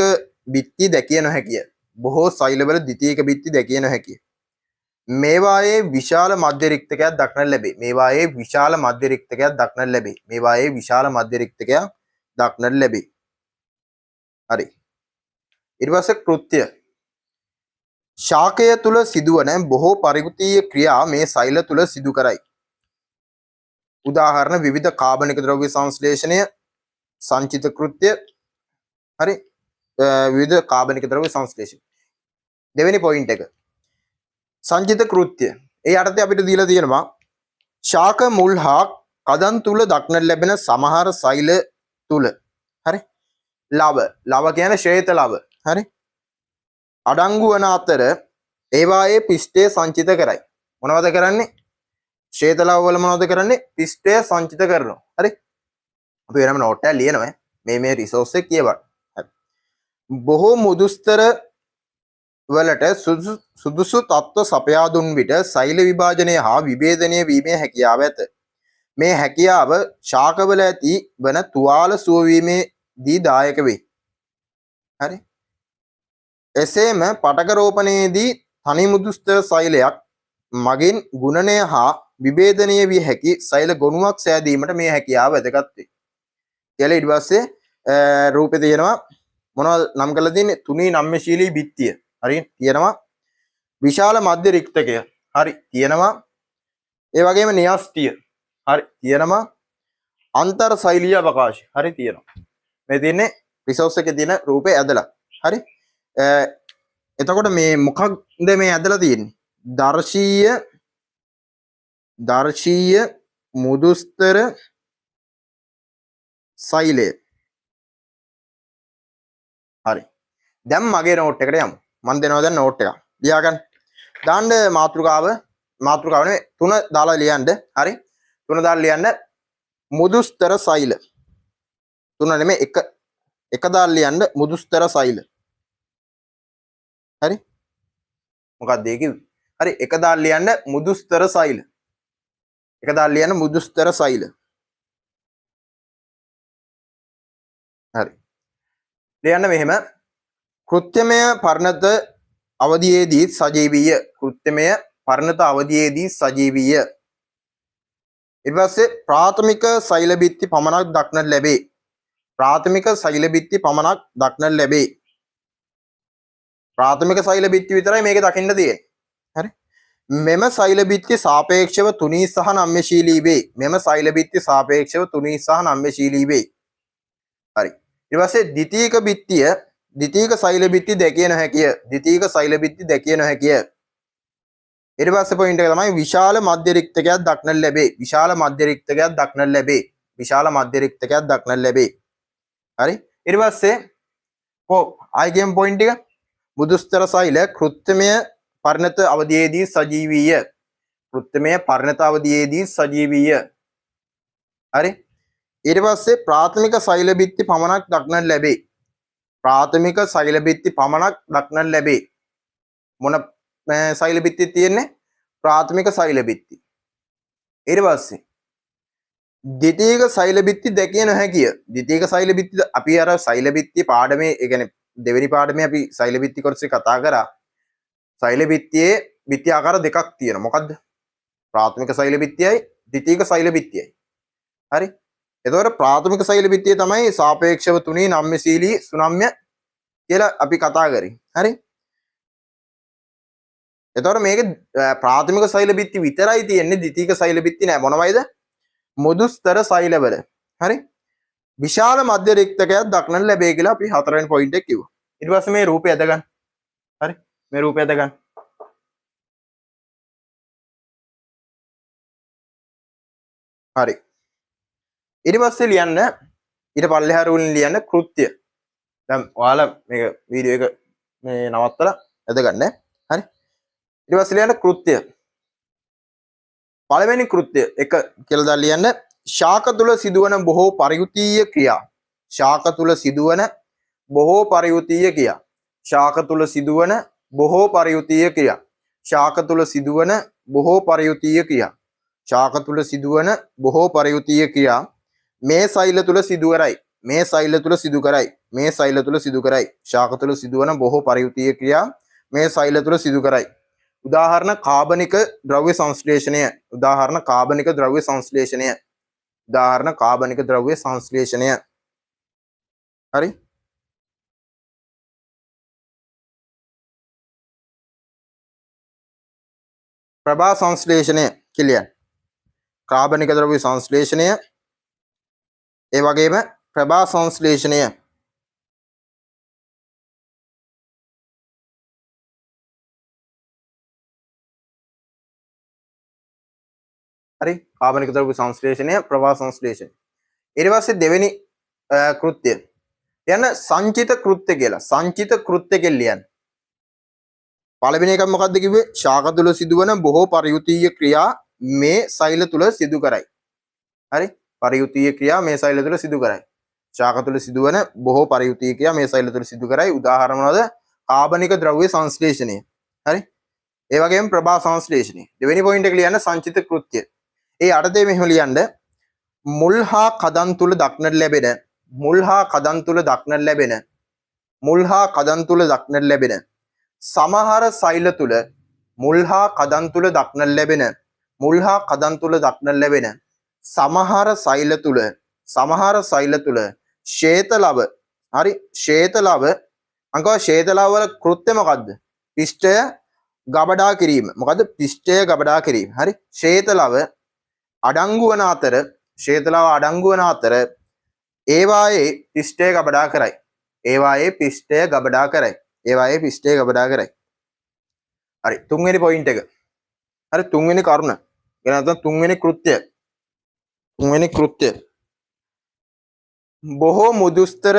බිත්ති දැකිය නොහැකිය. බොහෝ සෛලවල ද්විතීක බිත්ති දැකිය නොහැකිය. මේවායේ විශාල මධ්‍ය රික්තකයක් දක්නට ලැබේ. මේවායේ විශාල මධ්‍ය රික්තකයක් දක්නට ලැබේ. මේවායේ විශාල මධ්‍ය රික්තකයක් දක්නට ලැබේ. හරි. ඊට පස්සේ කෘත්‍ය. ශාකය තුල සිදුවන බොහෝ පරිවෘත්තීය ක්‍රියා මේ සෛල තුල සිදු කරයි. උදාහරණ විවිධ කාබනික ද්‍රව්‍ය සංශ්ලේෂණය, සංචිත කෘත්‍ය හරි විවිධ කාබනික ද්‍රව්‍ය සංශ්ලේෂණ. දෙවෙනි පොයින්ට් එක සංචිත කෘත්‍ය. ඒ යටතේ අපිට දීලා තියෙනවා ශාක මුල් හා කදන් තුල දක්නට ලැබෙන සමහර සෛල තුල හරි ලව කියන්නේ ශ්වේත ලව හරි අඩංගු වන අතර ඒවායේ පිෂ්ඨය සංචිත කරයි. මොනවද කරන්නේ? ශ්වේත ලව වල මොනවද කරන්නේ? පිෂ්ඨය සංචිත කරනවා. හරි අපි වෙනම නෝට් එකක් ලියනවා මේ රිසෝස් එක කියවන්න. හරි බොහෝ මුදුස්තර වලට සුදුසු තත්ත්ව සපයා දුන් විට සෛල විභාජනය හා විභේදනය වීමේ හැකියාව ඇත. මේ හැකියාව ශාකවල ඇති වන තුවාල සුවවීමේදී දායක වේ. හරි එසේම පටක රෝපණයේදී තනි මුදුස්තර සෛලයක් මගින් ගුණනය හා විභේදනය විය හැකි සෛල ගොනුවක් සෑදීමට මේ හැකියාව වැදගත් වේ. කියලා ඊට පස්සේ රූපේ තියෙනවා මොනවද නම් කරලා තියෙන්නේ? තුනී නම්‍යශීලී බිත්තිය. හරි තියෙනවා විශාල මධ්‍ය රික්තකය. හරි තියෙනවා ඒ වගේම න්‍යෂ්ටිය. හරි තියෙනවා අන්තර් සෛලීය අවකාශය. හරි තියෙනවා. මේ තියෙන්නේ රිසෝස් එකේ තියෙන රූපේ ඇදලා. හරි එතකොට මේ මොකක්ද මේ ඇදලා තියෙන්නේ? දර්ශීය මුදුස්තර සෛලය. හරි දැන් මගේ නෝට් එකට යමු. මම දෙනවා දැන් නෝට් එක. ලියා ගන්න. දාන්න මාතෘකාවනේ 3 දාලා ලියන්න. හරි 3 දාලා ලියන්න මුදුස්තර සෛල. 3 නෙමෙයි එක දාලා ලියන්න මුදුස්තර සෛල. හරි මොකක්ද ඒ කිව්වේ? හරි එක දාලා ලියන්න මුදුස්තර සෛල. එක දාලා ලියන්න මුදුස්තර සෛල. හරි ලියන්න මෙහෙම කෘත්‍යමය පරිණත අවධියේදී සජීවීය. කෘත්‍යමය පරිණත අවධියේදී සජීවීය. ඊට පස්සේ ප්‍රාථමික සෛල බිත්ති පමණක් දක්නට ලැබේ. ප්‍රාථමික සෛල බිත්ති පමණක් දක්නට ලැබේ. ප්‍රාථමික සෛල බිත්ති විතරයි මේක දකින්න තියෙන්නේ. හරි මෙම සෛල බිත්ති සාපේක්ෂව තුනී සහ නම්‍යශීලී වේ. මෙම සෛල බිත්ති සාපේක්ෂව තුනී සහ නම්‍යශීලී වේ. හරි ඊට පස්සේ ද්විතීක සෛල බිත්ති දැකිය නොහැකිය. ද්විතීක සෛල බිත්ති දැකිය නොහැකිය. ඊට පස්සේ පොයින්ට් එක තමයි විශාල මධ්‍ය රික්තකයක් දක්නට ලැබේ. විශාල මධ්‍ය රික්තකයක් දක්නට ලැබේ. විශාල මධ්‍ය රික්තකයක් දක්නට ලැබේ. හරි ඊට පස්සේ ආයිගේම් පොයින්ට් එක මුදුස්තර සෛල කෘත්‍යමය පරිණත අවධියේදී සජීවීය. කෘත්‍යමය පරිණත අවධියේදී සජීවීය. හරි ඊට පස්සේ ප්‍රාථමික සෛල බිත්ති පමණක් දක්නට ලැබේ. ප්‍රාථමික සෛල බිත්ති පමණක් දක්නට ලැබේ. මොන සෛල බිත්ති තියෙන්නේ? ප්‍රාථමික සෛල බිත්ති. ඊට පස්සේ ද්විතීක සෛල බිත්ති දැකිය නොහැකිය. ද්විතීක සෛල බිත්ති අපි අර සෛල බිත්ති පාඩමේ ඒ කියන්නේ දෙවෙනි පාඩමේ අපි සෛල බිත්ති කොටසේ කතා කරා. සෛල බිත්තියේ බිත්ති ආකාර දෙකක් තියෙනවා. මොකද්ද? ප්‍රාථමික සෛල බිත්තියයි ද්විතීක සෛල බිත්තියයි. හරි එතකොට ප්‍රාථමික සෛල බිත්තිය තමයි සාපේක්ෂව තුනී නම්‍යශීලී සුනම්‍ය කියලා අපි කතා කරේ. හරි එතකොට මේක ප්‍රාථමික සෛල බිත්ති විතරයි තියෙන්නේ. ද්විතීක සෛල බිත්ති නෑ. මොනවයිද? මුදුස්තර සෛලවල. හරි විශාල මධ්‍ය රික්තකයක් දක්නට ලැබේ කියලා අපි හතරවෙනි පොයින්ට් එක කිව්වා. ඊට පස්සේ මේ රූපය ඇද ගන්න. හරි මේ රූපය ඇද ගන්න. හරි ඊට පස්සේ ලියන්න ඊට පල්ලෙහා රූලෙන් ලියන්න කෘත්‍ය. දැන් ඔයාලා මේක වීඩියෝ එක මේ නවත්තලා ඇද ගන්න. හරි ඊට පස්සේ ලියන්න කෘත්‍ය. පළවෙනි කෘත්‍ය එක කියලා දාලා ලියන්න ශාක තුල සිදුවන බොහෝ පරියුතීය ක්‍රියා. ශාක තුල සිදුවන බොහෝ පරියුතීය ක්‍රියා. ශාක තුල සිදුවන බොහෝ පරියුතීය ක්‍රියා. ශාක තුල සිදුවන බොහෝ පරියුතීය ක්‍රියා. ශාක තුල සිදුවන බොහෝ පරියුතීය ක්‍රියා මේ සෛල තුල සිදු කරයි. මේ සෛල තුල සිදු කරයි. මේ සෛල තුල සිදු කරයි. ශාක තුල සිදුවන බොහෝ පරියුතීය ක්‍රියා මේ සෛල තුල සිදු කරයි. උදාහරණ කාබනික ද්‍රව්‍ය සංශ්ලේෂණය. උදාහරණ කාබනික ද්‍රව්‍ය සංශ්ලේෂණය. උදාහරණ කාබනික ද්‍රව්‍ය සංශ්ලේෂණය. හරි ප්‍රභා සංශ්ලේෂණය කියලා. කාබනික ද්‍රව්‍ය සංශ්ලේෂණය ඒ වගේම ප්‍රභා සංශ්ලේෂණය හරි කාබනික ද්‍රව්‍ය සංශ්ලේෂණය ප්‍රභා සංශ්ලේෂණය ඊට පස්සේ දෙවෙනි කෘත්‍ය යන සංචිත කෘත්‍ය කියලා සංචිත කෘත්‍ය කියලා පළවෙනි එක මොකක්ද කිව්වේ ශාක තුල සිදුවන බොහෝ පරියුතීය ක්‍රියා මේ සෛල තුල සිදු කරයි හරි පරියුතීය ක්‍රියා මේ සෛල තුල සිදු කරයි ශාක තුල සිදුවන බොහෝ පරියුතීය ක්‍රියා මේ සෛල තුල සිදු කරයි උදාහරණ මොනවාද කාබනික ද්‍රව්‍ය සංශ්ලේෂණය හරි ඒ වගේම ප්‍රභා සංශ්ලේෂණය දෙවෙනි පොයින්ට් එක ලියන්න සංචිත කෘත්‍ය ඒ අර්ථය මෙහෙම ලියන්න මුල් හා කදන් තුල දක්නට ලැබෙන මුල් හා කදන් තුල දක්නට ලැබෙන මුල් හා කදන් තුල දක්නට ලැබෙන සමහර සෛල තුල මුල් හා කදන් තුල දක්නට ලැබෙන මුල් හා කදන් තුල දක්නට ලැබෙන සමහර සෛල තුල ශේතලව හරි ශේතලව අංකව ශේතලව වල කෘත්‍ය මොකද්ද පිෂ්ඨය ගබඩා කිරීම මොකද්ද පිෂ්ඨය ගබඩා කිරීම හරි ශේතලව අඩංගු වන අතර ඒවායේ පිෂ්ඨය ගබඩා කරයි ඒවායේ පිෂ්ඨය ගබඩා කරයි හරි තුන්වෙනි පොයින්ට් එක හරි තුන්වෙනි කරුණ ඒ නැත්නම් තුන්වෙනි කෘත්‍ය බොහෝ මුදුස්තර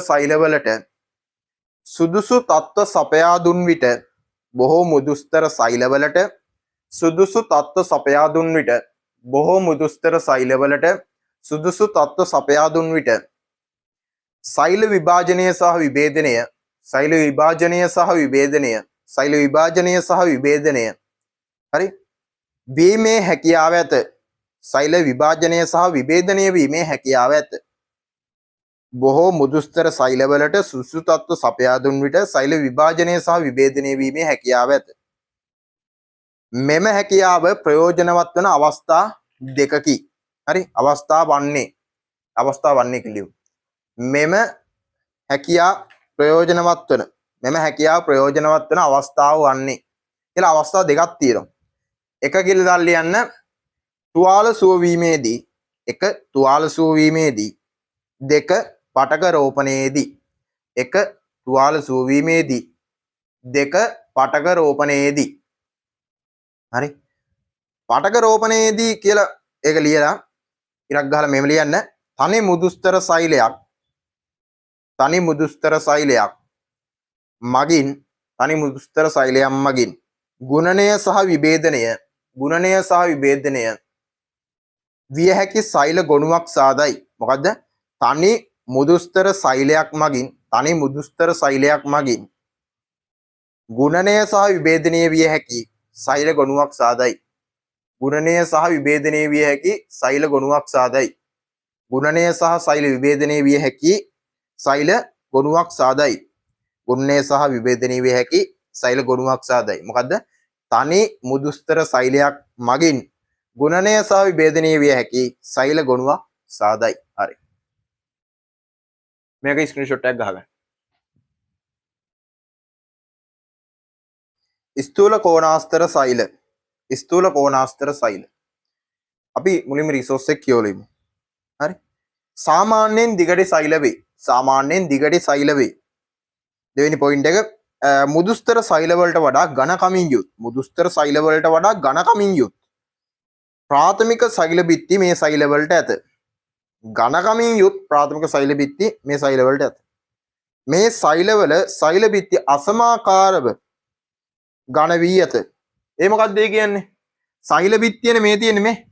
සෛලවලට සුදුසු තත්ත්ව සපයා දුන් විට බොහෝ මුදුස්තර සෛලවලට සුදුසු තත්ත්ව සපයා දුන් විට සෛල විභාජනය සහ විභේදනය හරි වීමේ හැකියාව ඇත සෛල විභාජනය සහ විභේදනය වීමේ හැකියාව ඇත බොහෝ මුදුස්තර සෛලවලට සුදුසු තත්ත්ව සපයා දුන් විට සෛල විභාජනය සහ විභේදනය වීමේ හැකියාව ඇත මෙම හැකියාව ප්‍රයෝජනවත් වන අවස්ථා දෙකකි හරි අවස්ථා වන්නේ කියලියු මෙම හැකියාව ප්‍රයෝජනවත් වන අවස්ථාව වන්නේ කියලා අවස්ථා දෙකක් තියෙනවා එක කියලා ලියන්න තුවාල සුව වීමේදී දෙක පටක රෝපණයේදී හරි පටක රෝපණයේදී කියලා ඒක ලියලා ඉරක් ගහලා මෙහෙම ලියන්න තනි මුදුස්තර සෛලයක් මගින් ගුණනය සහ විභේදනය විය හැකි සෛල ගොනුවක් සාදයි මොකද්ද තනි මුදුස්තර සෛලයක් මගින් ගුණනය සහ විභේදනය විය හැකි සෛල ගොනුවක් සාදයි ගුණනය සහ විභේදනය විය හැකි සෛල ගොනුවක් සාදයි මොකද්ද තනි මුදුස්තර සෛලයක් මගින් ගුණනය සහ විභේදනය විය හැකි සෛල ගොනුවක් සාදයි හරි මේක ස්ක්‍රීන්ෂොට් එකක් ගහගන්න ස්ථූල කෝණාස්තර සෛල අපි මුලින්ම රිසෝස් එක කියවලෙමු හරි සාමාන්‍යයෙන් දිගට සෛල වේ දෙවෙනි පොයින්ට් එක මුදුස්තර සෛල වලට වඩා ඝන කමින් යුත් ප්‍රාථමික සෛල බිත්ති මේ සෛල වලට ඇත ඝන කමින් යුත් ප්‍රාථමික සෛල බිත්ති මේ සෛල වලට ඇත මේ සෛලවල සෛල බිත්ති අසමාකාරව ඝන වී ඇත ඒ මොකක්ද ඒ කියන්නේ සෛල බිත්තියනේ මේ තියෙන්නේ මේ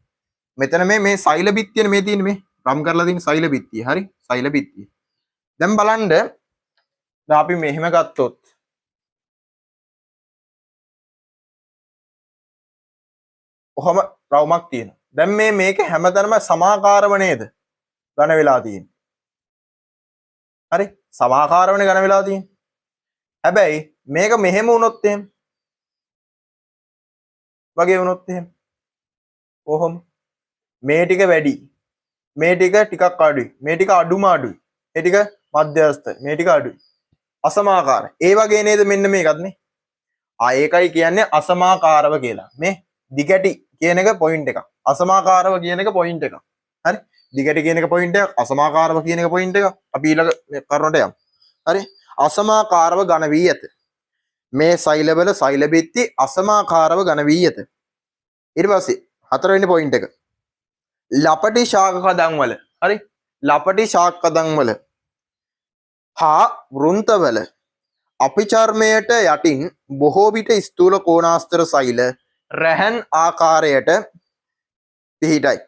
මෙතන මේ සෛල බිත්තියනේ මේ තියෙන්නේ මේ රම් කරලා තියෙන සෛල බිත්තිය හරි සෛල බිත්තිය දැන් බලන්න දැන් අපි මෙහෙම ගත්තොත් කොහොම රවුමක් තියෙනවා දැන් මේක හැමතැනම සමාකාරව නේද ඝන වෙලා තියෙන්නේ හරි සමාකාරවනේ ඝන වෙලා තියෙන්නේ හැබැයි මේක මෙහෙම වුණොත් එහෙම වගේ වුණොත් එහෙම කොහොම මේ ටික වැඩි මේ ටික ටිකක් අඩුයි මේ ටික අඩුම අඩුයි මේ ටික මධ්‍යස්ථ මේ ටික අඩුයි අසමාකාර ඒ වගේ නේද මෙන්න මේකත් නේ ඒකයි කියන්නේ අසමාකාරව කියලා මේ දිගටි කියන එක පොයින්ට් එකක් අසමාකාරව කියන එක පොයින්ට් එකක් හරි දිගට කියන එක පොයින්ට් එකක්, අසමාකාරව කියන එක පොයින්ට් එකක්. අපි ඊළඟ කරුණට යමු. හරි. අසමාකාරව ඝන වී ඇත. මේ සෛලවල සෛල බිත්ති අසමාකාරව ඝන වී ඇත. ඊට පස්සේ හතරවෙනි පොයින්ට් එක. ලපටි ශාක කදන් වල, හරි, ලපටි ශාක කදන් වල හා වෘන්තවල අපිචර්මයට යටින් බොහෝ විට ස්ථූල කෝණාස්තර සෛල රැහන් ආකාරයට පිහිටයි.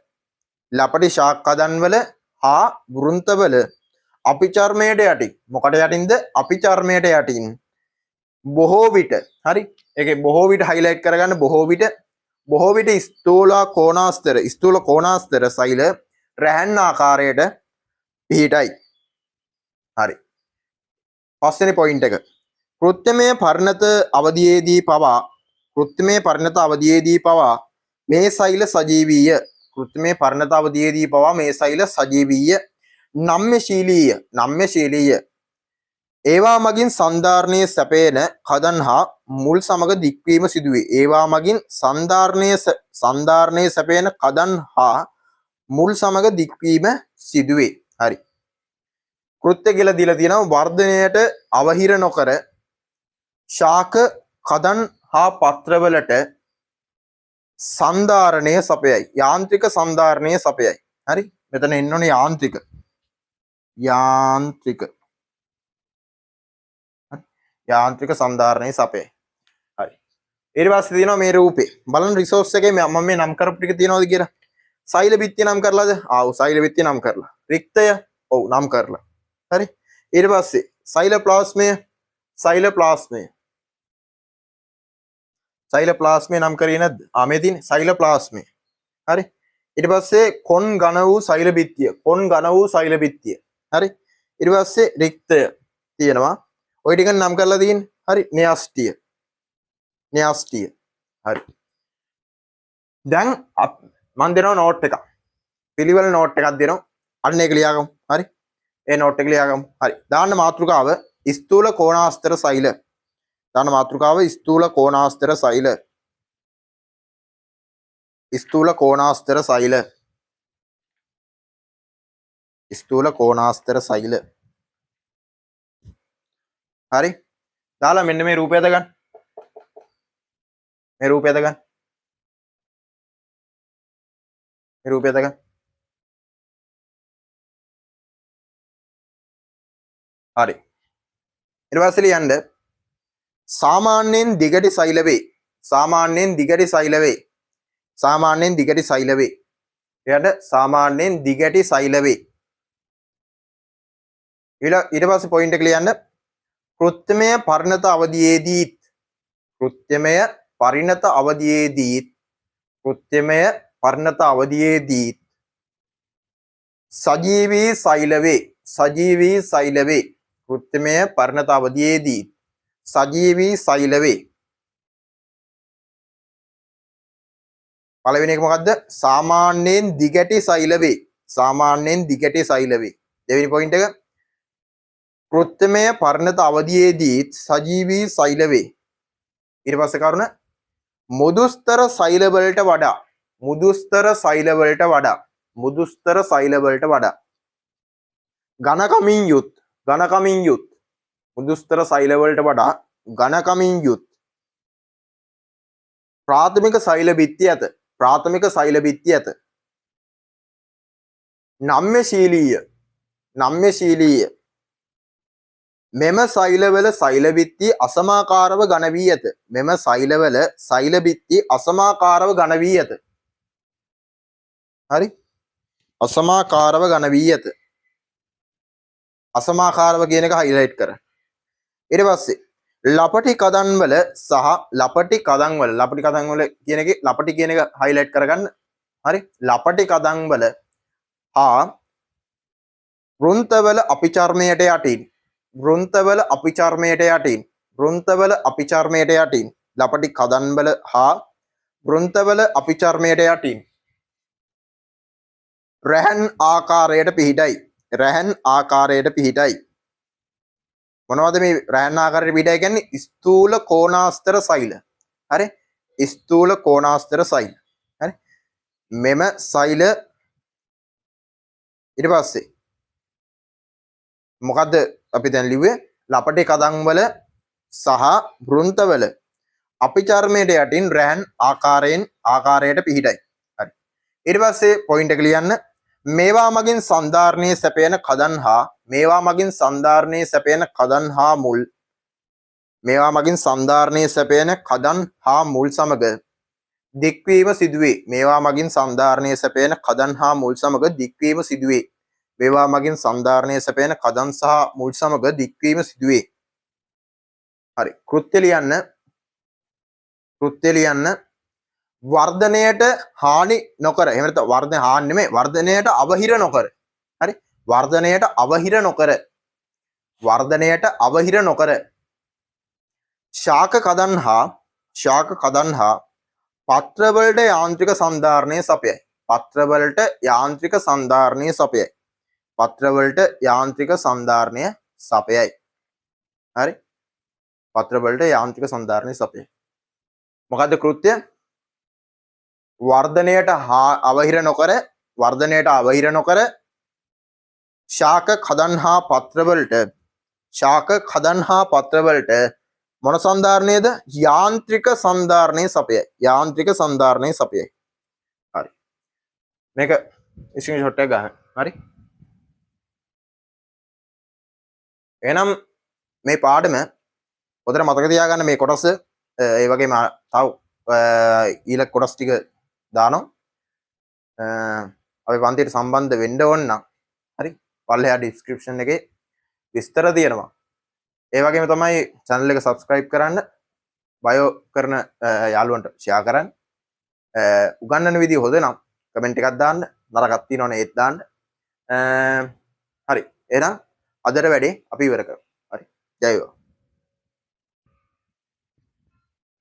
ලපටි ශාක කදන් වල හා වෘන්තවල අපිචර්මයට යටින්, මොකට යටින්ද? අපිචර්මයට යටින් බොහෝ විට, හරි, ඒකේ බොහෝ විට හයිලයිට් කරගන්න. බොහෝ විට ස්ථූල කෝණාස්තර සෛල රැහන් ආකාරයට පිහිටයි. හරි. පස්වෙනි පොයින්ට් එක. කෘත්‍යමය පරිණත අවධියේදී පවා මේ සෛල සජීවීය. කෘත්‍යමය පරිණත අවධියේදී පවා මේ සෛල සජීවීය, නම්‍යශීලීය. ඒවා මගින් සන්ධාරණයේ සැපේන කදන් හා මුල් සමග දික්වීම සිදුවේ. ඒවා මගින් සන්ධාරණයේ සැපේන කදන් හා මුල් සමග දික්වීම සිදුවේ. හරි. කෘත්‍ය කියලා දීලා තියෙනවා වර්ධනයට අවහිර නොකර ශාක කදන් හා පත්‍රවලට සන්ධාරණය සපයයි. යාන්ත්‍රික සන්ධාරණය සපයයි. හරි. මෙතන එන්න ඕනේ යාන්ත්‍රික. යාන්ත්‍රික සන්ධාරණය සපයයි. හරි. ඊට පස්සේ තියෙනවා මේ රූපේ. බලන්න රිසෝස් එකේ මම මේ නම් කරපු ටික තියෙනවද කියලා. සෛල බිත්තිය නම් කරලාද? ආව් සෛල බිත්තිය නම් කරලා. රික්තය ඔව් නම් කරලා. හරි. ඊට පස්සේ සෛල ප්ලාස්මය නම් කරේ නැද්ද? මේ තියෙන්නේ සෛල ප්ලාස්මය. හරි. ඊට පස්සේ කොන් ඝන වූ සෛල බිත්තිය. හරි. ඊට පස්සේ රික්තය තියෙනවා. ඔය ටික නම් කරලා තියෙන්නේ. හරි. න්‍යෂ්ටිය. හරි. දැන් මම දෙනවා නෝට් එකක්. පිළිවෙල නෝට් එකක් දෙනවා. අන්න ඒක ලියාගමු. හරි. ඒ නෝට් එක ලියාගමු. හරි. දාන්න මාතෘකාව ස්ථූල කෝණාස්තර සෛල. ස්ථූල කෝණාස්තර සෛල. හරි. දාලා මෙන්න මේ රූපය දගන්න. හරි. ඊට පස්සේ ලියන්න සාමාන්‍යයෙන් දිගටි සෛල වේ. ඊට සාමාන්‍යයෙන් දිගටි සෛල වේ. ඊට පස්සේ පොයින්ට් එක ලියන්න කෘත්‍යමය පරිණත අවධියේදී සජීවී සෛල වේ. කෘත්‍යමය පරිණත අවධියේදී සජීවී සෛල වේ. පළවෙනි එක මොකද්ද? සාමාන්‍යයෙන් දිගටි සෛල වේ. දෙවෙනි පොයින්ට් එක කෘත්‍යමය පරිණත අවධියේදී සජීවී සෛල වේ. ඊට පස්සේ කරුණ මුදුස්තර සෛල වලට වඩා ඝනකමින් යුත් ප්‍රාථමික සෛල බිත්තිය ඇත. නම්‍යශීලීය. මෙම සෛලවල සෛල බිත්ති අසමාකාරව ඝන වී ඇත. හරි. අසමාකාරව ඝන වී ඇත. අසමාකාරව කියන එක හයිලයිට් කර. ඊට පස්සේ ලපටි කදන් වල කියන එකේ ලපටි කියන එක හයිලයිට් කරගන්න. හරි. ලපටි කදන් වල හා වෘන්තවල අපිචර්මයට යටින් ලපටි කදන් වල හා වෘන්තවල අපිචර්මයට යටින් රැහන් ආකාරයට පිහිටයි. මොනවද මේ රැහන් ආකාරයට පිහිටයි කියන්නේ? ස්ථූල කෝණාස්තර සෛල. හරි. ස්ථූල කෝණාස්තර සෛල. හරි. මෙම සෛල ඊට පස්සේ මොකද්ද අපි දැන් ලිව්වේ ලපටි කදන් වල සහ වෘන්තවල අපි චර්මයට යටින් රැහන් ආකාරයට පිහිටයි. හරි. ඊට පස්සේ පොයින්ට් එක ලියන්න. මේවා මගින් සන්ධාරණයේ සැපයන කදන් හා මේවා මගින් සන්ධාරණයේ සැපයන කදන් හා මුල් මේවා මගින් සන්ධාරණයේ සැපයන කදන් හා මුල් සමග දික්වීම සිදුවේ. මේවා මගින් සන්ධාරණයේ සැපයන කදන් හා මුල් සමග දික්වීම සිදුවේ. මේවා මගින් සන්ධාරණයේ සැපයන කදන් සහ මුල් සමග දික්වීම සිදුවේ. හරි. කෘත්‍ය ලියන්න. වර්ධනයට හානි නොකර. එහෙම නැත්නම් වර්ධන හානි නෙමෙයි වර්ධනයට අවහිර නොකර. හරි. වර්ධනයට අවහිර නොකර ශාක කදන් හා පත්‍රවලට යාන්ත්‍රික සන්ධාරණය සපයයි. පත්‍රවලට යාන්ත්‍රික සන්ධාරණය සපයයි. හරි. පත්‍රවලට යාන්ත්‍රික සන්ධාරණය සපයයි. මොකද්ද කෘත්‍ය? වර්ධනයට අවහිර නොකර ශාක කදන් හා පත්‍රවලට මොන සන්ධාරණයද? යාන්ත්‍රික සන්ධාරණය සපයයි. හරි. මේක ස්ක්‍රීන්ෂොට් එක ගන්න. හරි. එහෙනම් මේ පාඩම පොතට මතක තියාගන්න මේ කොටස ඒ වගේම තව ඊළඟ කොටස් ටික දානවා. අපි පන්තියට සම්බන්ධ වෙන්න ඕන නම් හරි පල්ලෙහා ඩිස්ක්‍රිප්ෂන් එකේ විස්තර තියෙනවා. ඒ වගේම තමයි channel එක subscribe කරන්න, බයෝ කරන යාළුවන්ට share කරන්න. උගන්වන විදිය හොඳ නම් කමෙන්ට් එකක් දාන්න, නරකක් තියෙනවනේ ඒත් දාන්න. හරි. එහෙනම් අදට වැඩේ අපි ඉවර කරමු. හරි. ජය වේවා.